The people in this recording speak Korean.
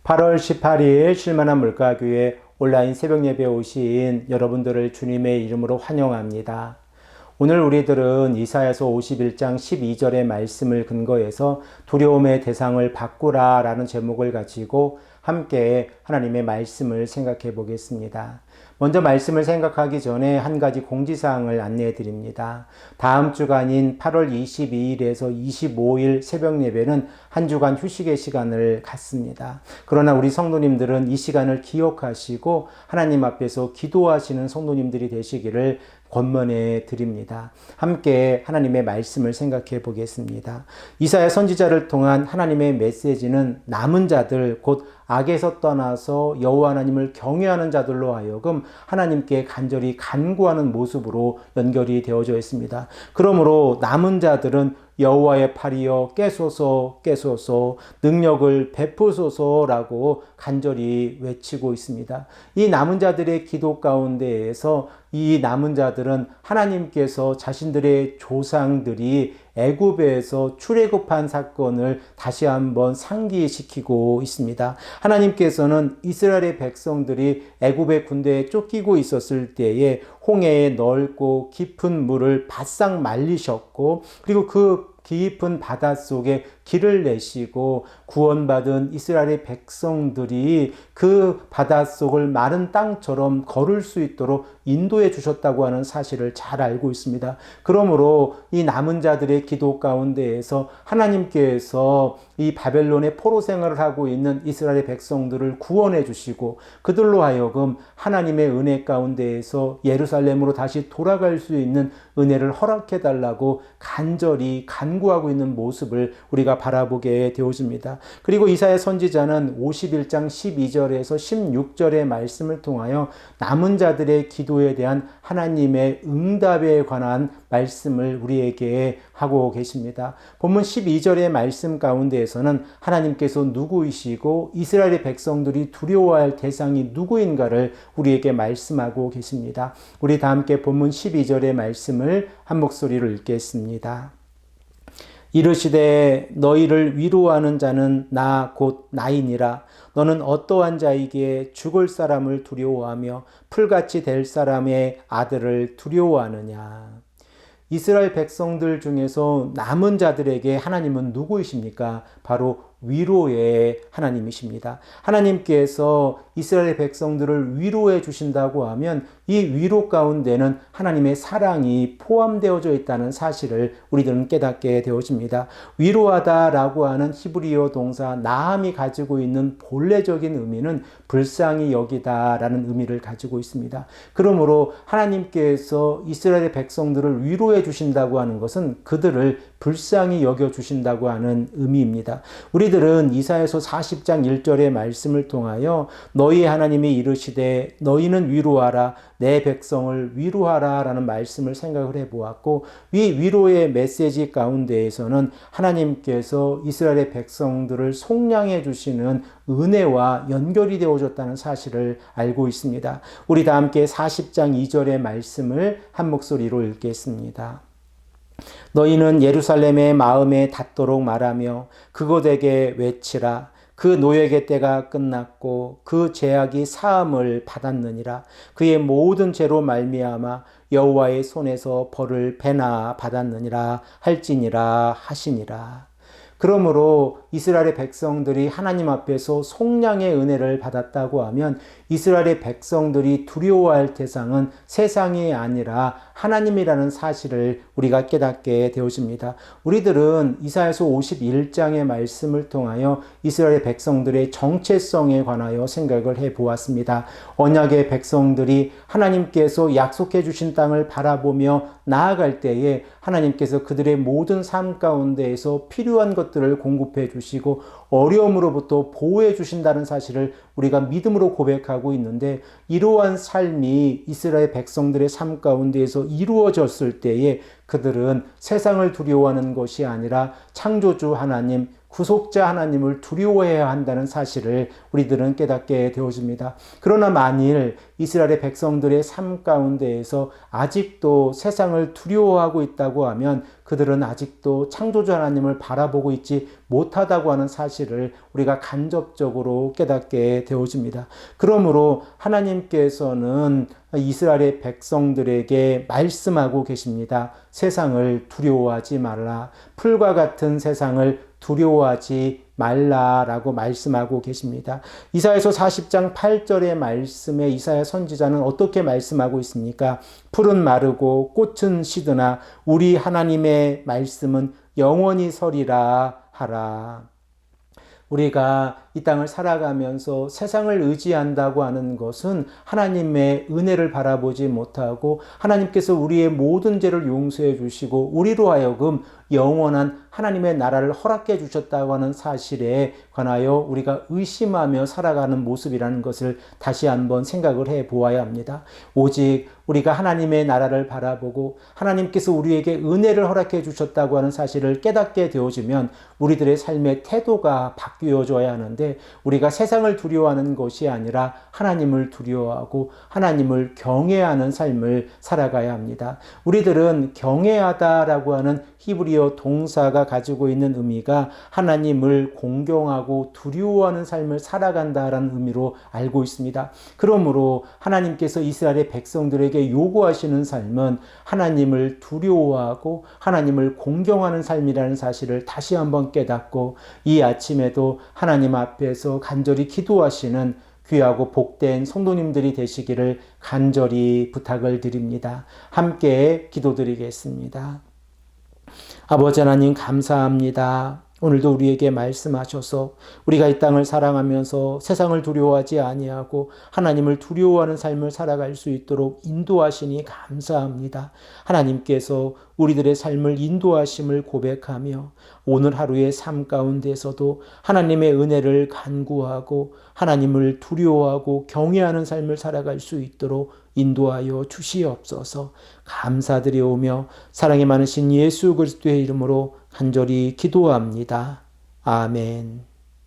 8월 18일 쉴만한 물가교회 온라인 새벽 예배에 오신 여러분들을 주님의 이름으로 환영합니다. 오늘 우리들은 이사야서 51장 12절의 말씀을 근거해서 두려움의 대상을 바꾸라 라는 제목을 가지고 함께 하나님의 말씀을 생각해 보겠습니다. 먼저 말씀을 생각하기 전에 한 가지 공지사항을 안내해 드립니다. 다음 주간인 8월 22일에서 25일 새벽 예배는 한 주간 휴식의 시간을 갖습니다. 그러나 우리 성도님들은 이 시간을 기억하시고 하나님 앞에서 기도하시는 성도님들이 되시기를 권면해 드립니다. 함께 하나님의 말씀을 생각해 보겠습니다. 이사야 선지자를 통한 하나님의 메시지는 남은 자들 곧 악에서 떠나서 여호와 하나님을 경외하는 자들로 하여금 하나님께 간절히 간구하는 모습으로 연결이 되어져 있습니다. 그러므로 남은 자들은 여호와의 팔이여 깨소서 깨소서 능력을 베푸소서라고 간절히 외치고 있습니다. 이 남은 자들의 기도 가운데에서 이 남은 자들은 하나님께서 자신들의 조상들이 애굽에서 출애굽한 사건을 다시 한번 상기시키고 있습니다. 하나님께서는 이스라엘의 백성들이 애굽의 군대에 쫓기고 있었을 때에 홍해의 넓고 깊은 물을 바싹 말리셨고 그리고 그 깊은 바닷속에 길을 내시고 구원받은 이스라엘의 백성들이 그 바닷속을 마른 땅처럼 걸을 수 있도록 인도해 주셨다고 하는 사실을 잘 알고 있습니다. 그러므로 이 남은 자들의 기도 가운데에서 하나님께서 이 바벨론의 포로 생활을 하고 있는 이스라엘의 백성들을 구원해 주시고 그들로 하여금 하나님의 은혜 가운데에서 예루살렘으로 다시 돌아갈 수 있는 은혜를 허락해 달라고 간절히 간구하고 있는 모습을 우리가 바라보게 되어집니다. 그리고 이사야 선지자는 51장 12절에서 16절의 말씀을 통하여 남은 자들의 기도에 대한 하나님의 응답에 관한 말씀을 우리에게 하고 계십니다. 본문 12절의 말씀 가운데에서는 하나님께서 누구이시고 이스라엘의 백성들이 두려워할 대상이 누구인가를 우리에게 말씀하고 계십니다. 우리 다 함께 본문 12절의 말씀을 한 목소리로 읽겠습니다. 이르시되 너희를 위로하는 자는 나 곧 나이니라. 너는 어떠한 자이기에 죽을 사람을 두려워하며 풀같이 될 사람의 아들을 두려워하느냐. 이스라엘 백성들 중에서 남은 자들에게 하나님은 누구이십니까? 바로 위로의 하나님이십니다. 하나님께서 이스라엘 백성들을 위로해 주신다고 하면 이 위로 가운데는 하나님의 사랑이 포함되어져 있다는 사실을 우리들은 깨닫게 되어집니다. 위로하다라고 하는 히브리어 동사 나함이 가지고 있는 본래적인 의미는 불쌍히 여기다라는 의미를 가지고 있습니다. 그러므로 하나님께서 이스라엘 백성들을 위로해 주신다고 하는 것은 그들을 불쌍히 여겨 주신다고 하는 의미입니다. 우리들은 이사야서 40장 1절의 말씀을 통하여 너희 하나님이 이르시되 너희는 위로하라 내 백성을 위로하라 라는 말씀을 생각을 해보았고 이 위로의 메시지 가운데에서는 하나님께서 이스라엘의 백성들을 속량해 주시는 은혜와 연결이 되어졌다는 사실을 알고 있습니다. 우리 다 함께 40장 2절의 말씀을 한 목소리로 읽겠습니다. 너희는 예루살렘의 마음에 닿도록 말하며 그곳에게 외치라. 그 노예의 때가 끝났고 그 죄악이 사함을 받았느니라. 그의 모든 죄로 말미암아 여호와의 손에서 벌을 배나 받았느니라 할지니라 하시니라. 그러므로 이스라엘의 백성들이 하나님 앞에서 속량의 은혜를 받았다고 하면 이스라엘의 백성들이 두려워할 대상은 세상이 아니라 하나님이라는 사실을 우리가 깨닫게 되어집니다. 우리들은 이사야서 51장의 말씀을 통하여 이스라엘 백성들의 정체성에 관하여 생각을 해보았습니다. 언약의 백성들이 하나님께서 약속해 주신 땅을 바라보며 나아갈 때에 하나님께서 그들의 모든 삶 가운데에서 필요한 것들을 공급해 주시고 어려움으로부터 보호해 주신다는 사실을 우리가 믿음으로 고백하고 있는데 이러한 삶이 이스라엘 백성들의 삶 가운데에서 이루어졌을 때에 그들은 세상을 두려워하는 것이 아니라 창조주 하나님 구속자 하나님을 두려워해야 한다는 사실을 우리들은 깨닫게 되어집니다. 그러나 만일 이스라엘의 백성들의 삶 가운데에서 아직도 세상을 두려워하고 있다고 하면 그들은 아직도 창조주 하나님을 바라보고 있지 못하다고 하는 사실을 우리가 간접적으로 깨닫게 되어집니다. 그러므로 하나님께서는 이스라엘의 백성들에게 말씀하고 계십니다. 세상을 두려워하지 말라. 풀과 같은 세상을 두려워하지 말라라고 말씀하고 계십니다. 이사야서 40장 8절의 말씀에 이사야 선지자는 어떻게 말씀하고 있습니까? 풀은 마르고 꽃은 시드나 우리 하나님의 말씀은 영원히 서리라 하라. 우리가 이 땅을 살아가면서 세상을 의지한다고 하는 것은 하나님의 은혜를 바라보지 못하고 하나님께서 우리의 모든 죄를 용서해 주시고 우리로 하여금 영원한 하나님의 나라를 허락해 주셨다고 하는 사실에 관하여 우리가 의심하며 살아가는 모습이라는 것을 다시 한번 생각을 해 보아야 합니다. 오직 우리가 하나님의 나라를 바라보고 하나님께서 우리에게 은혜를 허락해 주셨다고 하는 사실을 깨닫게 되어지면 우리들의 삶의 태도가 바뀌어져야 하는데 우리가 세상을 두려워하는 것이 아니라 하나님을 두려워하고 하나님을 경외하는 삶을 살아가야 합니다. 우리들은 경외하다라고 하는 히브리어 동사가 가지고 있는 의미가 하나님을 공경하고 두려워하는 삶을 살아간다라는 의미로 알고 있습니다. 그러므로 하나님께서 이스라엘의 백성들에게 요구하시는 삶은 하나님을 두려워하고 하나님을 공경하는 삶이라는 사실을 다시 한번 깨닫고 이 아침에도 하나님 앞에서 간절히 기도하시는 귀하고 복된 성도님들이 되시기를 간절히 부탁을 드립니다. 함께 기도드리겠습니다. 아버지 하나님 감사합니다. 오늘도 우리에게 말씀하셔서 우리가 이 땅을 사랑하면서 세상을 두려워하지 아니하고 하나님을 두려워하는 삶을 살아갈 수 있도록 인도하시니 감사합니다. 하나님께서 우리들의 삶을 인도하심을 고백하며 오늘 하루의 삶 가운데서도 하나님의 은혜를 간구하고 하나님을 두려워하고 경외하는 삶을 살아갈 수 있도록 인도하여 주시옵소서. 감사드리오며 사랑이 많으신 예수 그리스도의 이름으로 간절히 기도합니다. 아멘.